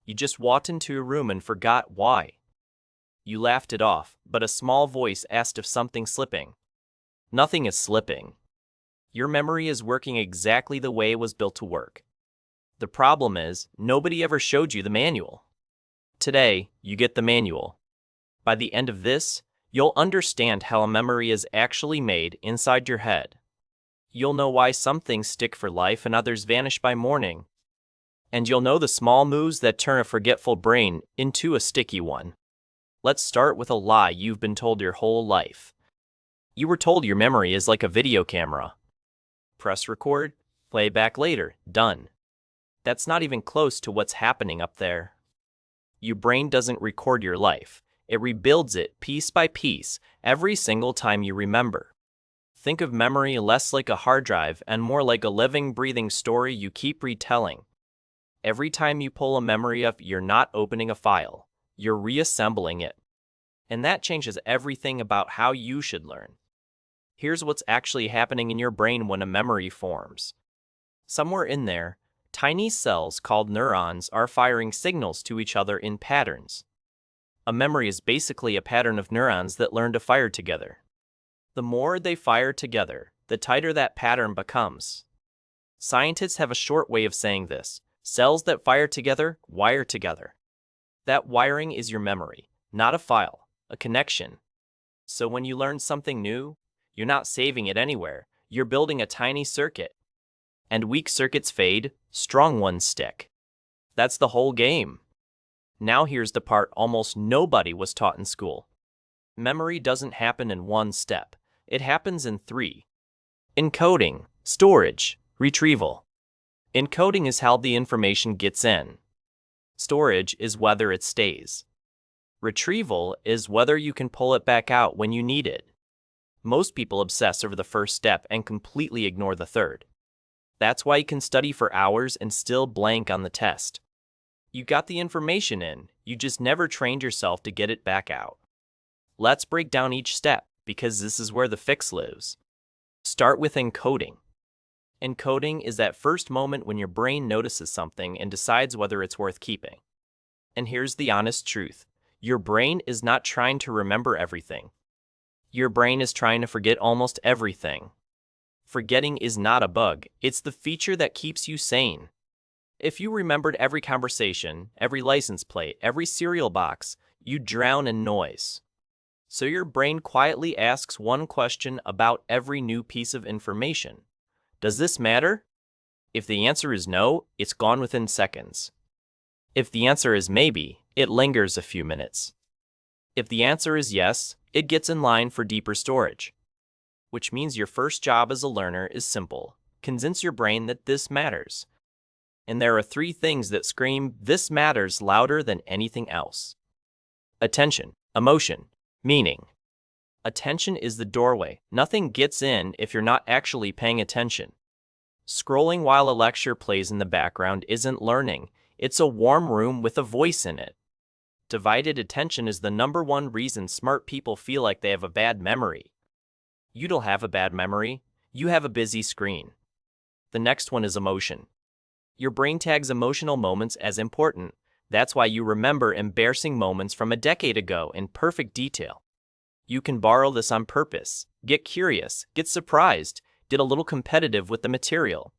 You just walked into a room and forgot why. You laughed it off, but a small voice asked if something's slipping. Nothing is slipping. Your memory is working exactly the way it was built to work. The problem is, nobody ever showed you the manual. Today, you get the manual. By the end of this, you'll understand how a memory is actually made inside your head. You'll know why some things stick for life and others vanish by morning. And you'll know the small moves that turn a forgetful brain into a sticky one. Let's start with a lie you've been told your whole life. You were told your memory is like a video camera. Press record, play back later, done. That's not even close to what's happening up there. Your brain doesn't record your life. It rebuilds it piece by piece every single time you remember. Think of memory less like a hard drive and more like a living, breathing story you keep retelling. Every time you pull a memory up, you're not opening a file. You're reassembling it. And that changes everything about how you should learn. Here's what's actually happening in your brain when a memory forms. Somewhere in there, tiny cells called neurons are firing signals to each other in patterns. A memory is basically a pattern of neurons that learn to fire together. The more they fire together, the tighter that pattern becomes. Scientists have a short way of saying this. Cells that fire together, wire together. That wiring is your memory, not a file, a connection. So when you learn something new, you're not saving it anywhere. You're building a tiny circuit. And weak circuits fade, strong ones stick. That's the whole game. Now here's the part almost nobody was taught in school. Memory doesn't happen in one step. It happens in 3. Encoding, storage, retrieval. Encoding is how the information gets in. Storage is whether it stays. Retrieval is whether you can pull it back out when you need it. Most people obsess over the first step and completely ignore the third. That's why you can study for hours and still blank on the test. You got the information in, you just never trained yourself to get it back out. Let's break down each step, because this is where the fix lives. Start with encoding. Encoding is that first moment when your brain notices something and decides whether it's worth keeping. And here's the honest truth. Your brain is not trying to remember everything. Your brain is trying to forget almost everything. Forgetting is not a bug, it's the feature that keeps you sane. If you remembered every conversation, every license plate, every cereal box, you'd drown in noise. So your brain quietly asks one question about every new piece of information. Does this matter? If the answer is no, it's gone within seconds. If the answer is maybe, it lingers a few minutes. If the answer is yes, it gets in line for deeper storage. Which means your first job as a learner is simple. Convince your brain that this matters. And there are 3 things that scream, "This matters," louder than anything else. Attention, emotion, meaning. Attention is the doorway. Nothing gets in if you're not actually paying attention. Scrolling while a lecture plays in the background isn't learning. It's a warm room with a voice in it. Divided attention is the #1 reason smart people feel like they have a bad memory. You don't have a bad memory. You have a busy screen. The next one is emotion. Your brain tags emotional moments as important. That's why you remember embarrassing moments from a decade ago in perfect detail. You can borrow this on purpose, get curious, get surprised, get a little competitive with the material.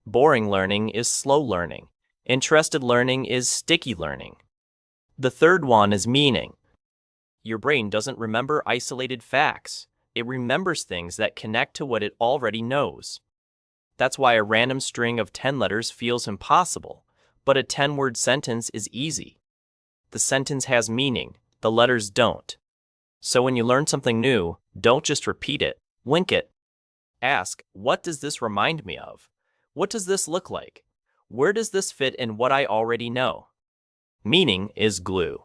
Boring learning is slow learning. Interested learning is sticky learning. The third one is meaning. Your brain doesn't remember isolated facts. It remembers things that connect to what it already knows. That's why a random string of 10 letters feels impossible, but a 10-word sentence is easy. The sentence has meaning, the letters don't. So when you learn something new, don't just repeat it, link it. Ask, what does this remind me of? What does this look like? Where does this fit in what I already know? Meaning is glue.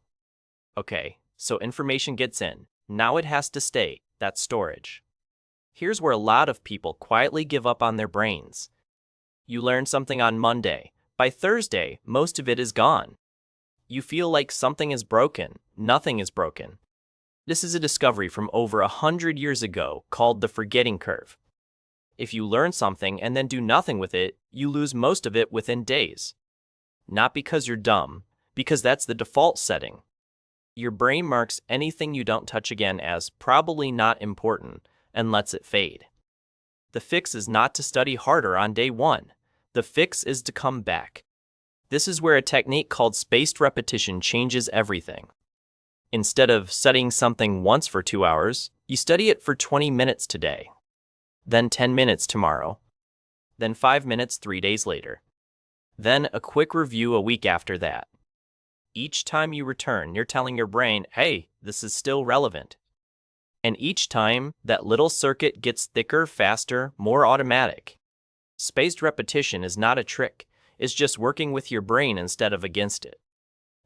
Okay, so information gets in. Now it has to stay. That's storage. Here's where a lot of people quietly give up on their brains. You learn something on Monday. By Thursday, most of it is gone. You feel like something is broken. Nothing is broken. This is a discovery from over 100 years ago called the forgetting curve. If you learn something and then do nothing with it, you lose most of it within days. Not because you're dumb, Because that's the default setting. Your brain marks anything you don't touch again as probably not important and lets it fade. The fix is not to study harder on day one. The fix is to come back. This is where a technique called spaced repetition changes everything. Instead of studying something once for 2 hours, you study it for 20 minutes today, then 10 minutes tomorrow, then 5 minutes 3 days later, then a quick review a week after that. Each time you return, you're telling your brain, hey, this is still relevant. And each time, that little circuit gets thicker, faster, more automatic. Spaced repetition is not a trick. It's just working with your brain instead of against it.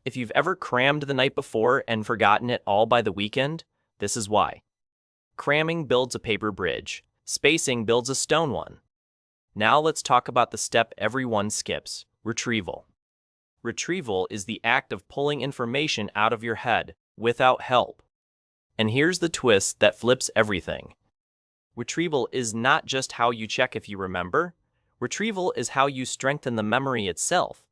If you've ever crammed the night before and forgotten it all by the weekend, this is why. Cramming builds a paper bridge. Spacing builds a stone one. Now let's talk about the step everyone skips, retrieval. Retrieval is the act of pulling information out of your head without help. And here's the twist that flips everything. Retrieval is not just how you check if you remember. Retrieval is how you strengthen the memory itself.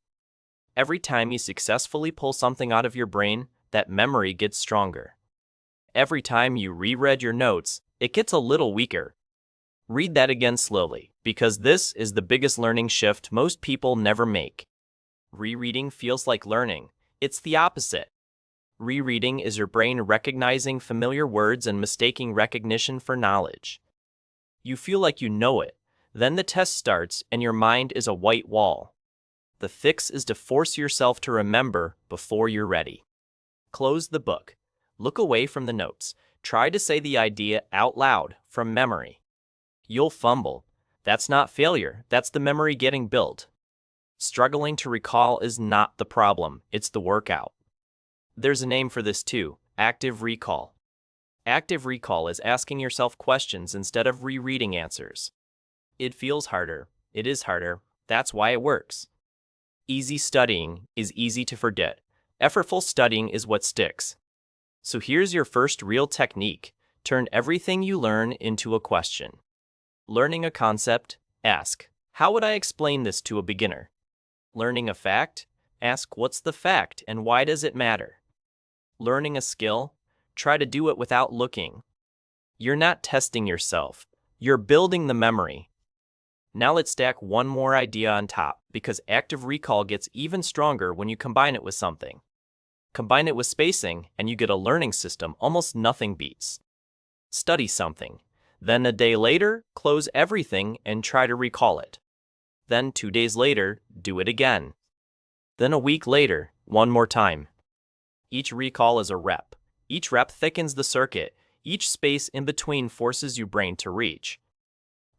Every time you successfully pull something out of your brain, that memory gets stronger. Every time you reread your notes, it gets a little weaker. Read that again slowly, because this is the biggest learning shift most people never make. Rereading feels like learning. It's the opposite. Rereading is your brain recognizing familiar words and mistaking recognition for knowledge. You feel like you know it. Then the test starts and your mind is a white wall. The fix is to force yourself to remember before you're ready. Close the book. Look away from the notes. Try to say the idea out loud from memory. You'll fumble. That's not failure. That's the memory getting built. Struggling to recall is not the problem. It's the workout. There's a name for this too, active recall. Active recall is asking yourself questions instead of rereading answers. It feels harder. It is harder. That's why it works. Easy studying is easy to forget. Effortful studying is what sticks. So here's your first real technique. Turn everything you learn into a question. Learning a concept, ask, how would I explain this to a beginner? Learning a fact, ask what's the fact and why does it matter? Learning a skill, try to do it without looking. You're not testing yourself. You're building the memory. Now let's stack one more idea on top, because active recall gets even stronger when you combine it with something. Combine it with spacing, and you get a learning system almost nothing beats. Study something. Then a day later, close everything and try to recall it. Then 2 days later, do it again. Then a week later, one more time. Each recall is a rep. Each rep thickens the circuit. Each space in between forces your brain to reach.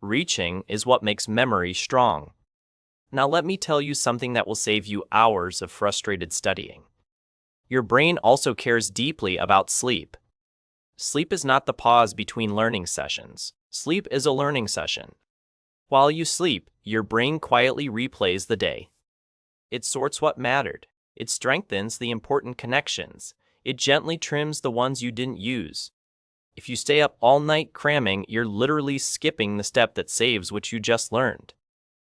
Reaching is what makes memory strong. Now let me tell you something that will save you hours of frustrated studying. Your brain also cares deeply about sleep. Sleep is not the pause between learning sessions. Sleep is a learning session. While you sleep, your brain quietly replays the day. It sorts what mattered. It strengthens the important connections. It gently trims the ones you didn't use. If you stay up all night cramming, you're literally skipping the step that saves what you just learned.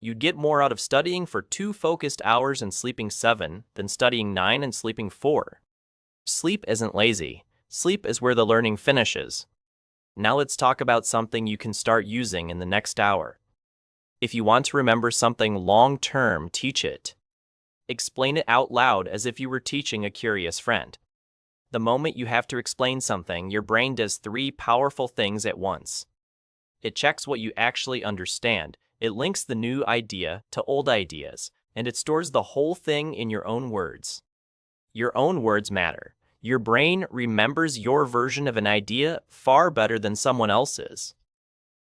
You'd get more out of studying for 2 focused hours and sleeping 7 than studying 9 and sleeping 4. Sleep isn't lazy. Sleep is where the learning finishes. Now let's talk about something you can start using in the next hour. If you want to remember something long-term, teach it. Explain it out loud as if you were teaching a curious friend. The moment you have to explain something, your brain does 3 powerful things at once. It checks what you actually understand, it links the new idea to old ideas, and it stores the whole thing in your own words. Your own words matter. Your brain remembers your version of an idea far better than someone else's.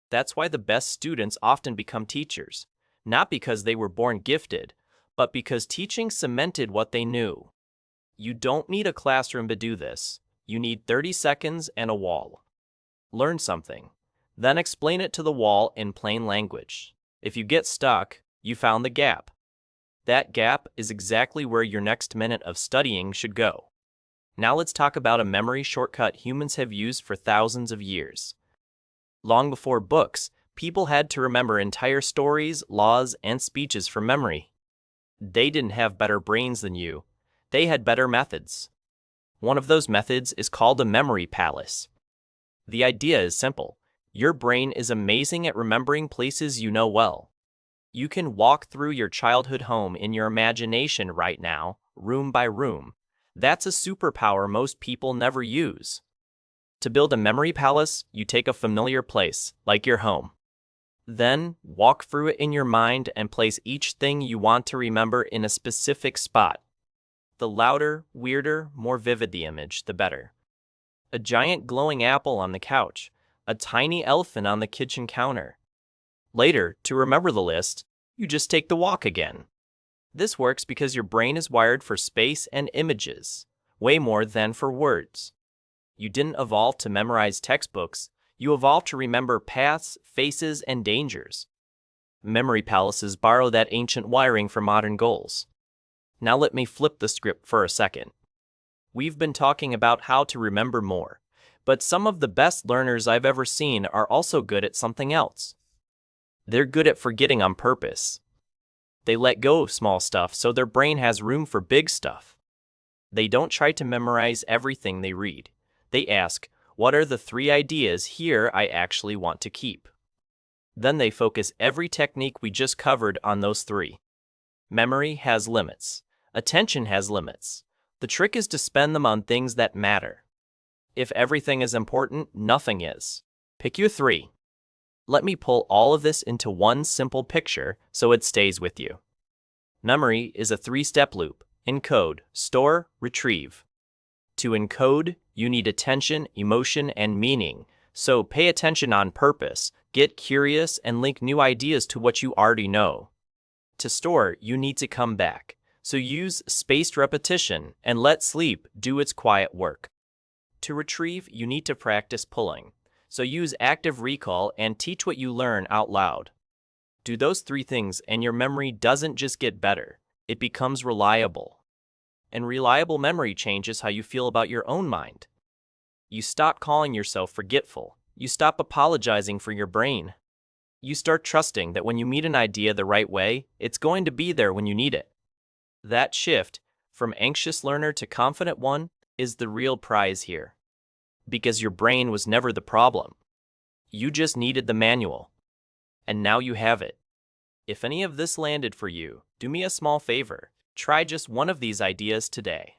That's why the best students often become teachers, not because they were born gifted, but because teaching cemented what they knew. You don't need a classroom to do this. You need 30 seconds and a wall. Learn something, then explain it to the wall in plain language. If you get stuck, you found the gap. That gap is exactly where your next minute of studying should go. Now let's talk about a memory shortcut humans have used for thousands of years. Long before books, people had to remember entire stories, laws, and speeches from memory. They didn't have better brains than you. They had better methods. One of those methods is called a memory palace. The idea is simple. Your brain is amazing at remembering places you know well. You can walk through your childhood home in your imagination right now, room by room. That's a superpower most people never use. To build a memory palace, you take a familiar place, like your home. Then, walk through it in your mind and place each thing you want to remember in a specific spot. The louder, weirder, more vivid the image, the better. A giant glowing apple on the couch, a tiny elephant on the kitchen counter. Later, to remember the list, you just take the walk again. This works because your brain is wired for space and images, way more than for words. You didn't evolve to memorize textbooks, you evolved to remember paths, faces, and dangers. Memory palaces borrow that ancient wiring for modern goals. Now let me flip the script for a second. We've been talking about how to remember more, but some of the best learners I've ever seen are also good at something else. They're good at forgetting on purpose. They let go of small stuff so their brain has room for big stuff. They don't try to memorize everything they read. They ask, what are the 3 ideas here I actually want to keep? Then they focus every technique we just covered on those 3. Memory has limits. Attention has limits. The trick is to spend them on things that matter. If everything is important, nothing is. Pick your 3. Let me pull all of this into one simple picture so it stays with you. Memory is a 3-step loop: encode, store, retrieve. To encode, you need attention, emotion, and meaning, so pay attention on purpose, get curious, and link new ideas to what you already know. To store, you need to come back, so use spaced repetition and let sleep do its quiet work. To retrieve, you need to practice pulling, so use active recall and teach what you learn out loud. Do those 3 things and your memory doesn't just get better, it becomes reliable. And reliable memory changes how you feel about your own mind. You stop calling yourself forgetful. You stop apologizing for your brain. You start trusting that when you meet an idea the right way, it's going to be there when you need it. That shift, from anxious learner to confident one, is the real prize here. Because your brain was never the problem. You just needed the manual. And now you have it. If any of this landed for you, do me a small favor. Try just one of these ideas today.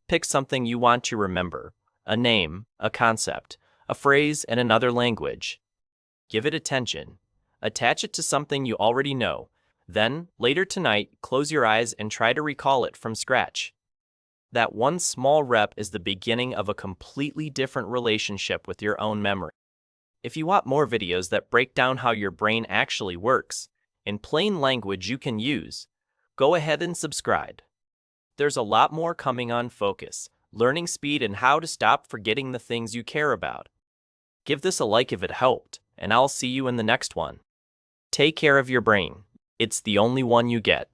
Pick something you want to remember, a name, a concept, a phrase in another language. Give it attention. Attach it to something you already know. Then, later tonight, close your eyes and try to recall it from scratch. That one small rep is the beginning of a completely different relationship with your own memory. If you want more videos that break down how your brain actually works, in plain language you can use, go ahead and subscribe. There's a lot more coming on focus, learning speed, and how to stop forgetting the things you care about. Give this a like if it helped, and I'll see you in the next one. Take care of your brain. It's the only one you get.